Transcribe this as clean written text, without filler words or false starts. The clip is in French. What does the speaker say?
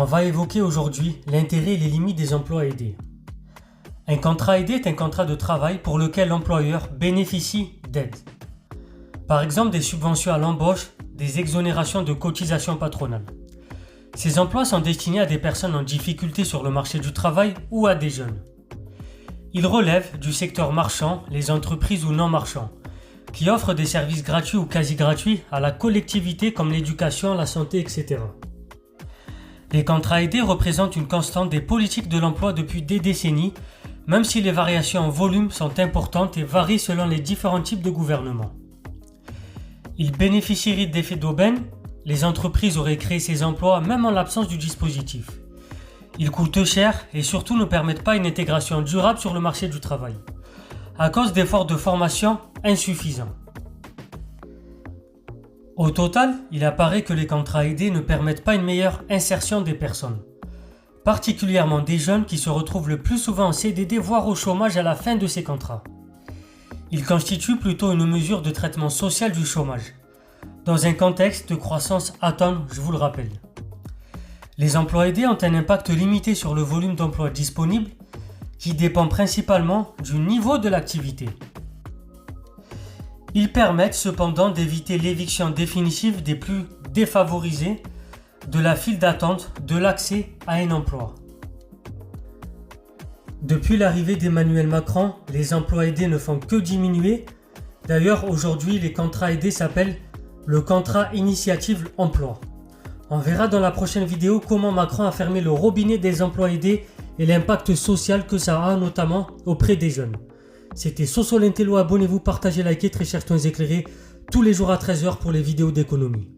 On va évoquer aujourd'hui l'intérêt et les limites des emplois aidés. Un contrat aidé est un contrat de travail pour lequel l'employeur bénéficie d'aides. Par exemple, des subventions à l'embauche, des exonérations de cotisations patronales. Ces emplois sont destinés à des personnes en difficulté sur le marché du travail ou à des jeunes. Ils relèvent du secteur marchand, les entreprises ou non marchands, qui offrent des services gratuits ou quasi gratuits à la collectivité comme l'éducation, la santé, etc. Les contrats aidés représentent une constante des politiques de l'emploi depuis des décennies, même si les variations en volume sont importantes et varient selon les différents types de gouvernements. Ils bénéficieraient d'effets d'aubaine, les entreprises auraient créé ces emplois même en l'absence du dispositif. Ils coûtent cher et surtout ne permettent pas une intégration durable sur le marché du travail, à cause d'efforts de formation insuffisants. Au total, il apparaît que les contrats aidés ne permettent pas une meilleure insertion des personnes, particulièrement des jeunes qui se retrouvent le plus souvent en CDD voire au chômage à la fin de ces contrats. Ils constituent plutôt une mesure de traitement social du chômage, dans un contexte de croissance attente, je vous le rappelle. Les emplois aidés ont un impact limité sur le volume d'emplois disponibles qui dépend principalement du niveau de l'activité. Ils permettent cependant d'éviter l'éviction définitive des plus défavorisés, de la file d'attente, de l'accès à un emploi. Depuis l'arrivée d'Emmanuel Macron, les emplois aidés ne font que diminuer. D'ailleurs, aujourd'hui, les contrats aidés s'appellent le contrat initiative emploi. On verra dans la prochaine vidéo comment Macron a fermé le robinet des emplois aidés et l'impact social que ça a notamment auprès des jeunes. C'était Soso Lintello, abonnez-vous, partagez, likez, très chers éclairés tous les jours à 13h pour les vidéos d'économie.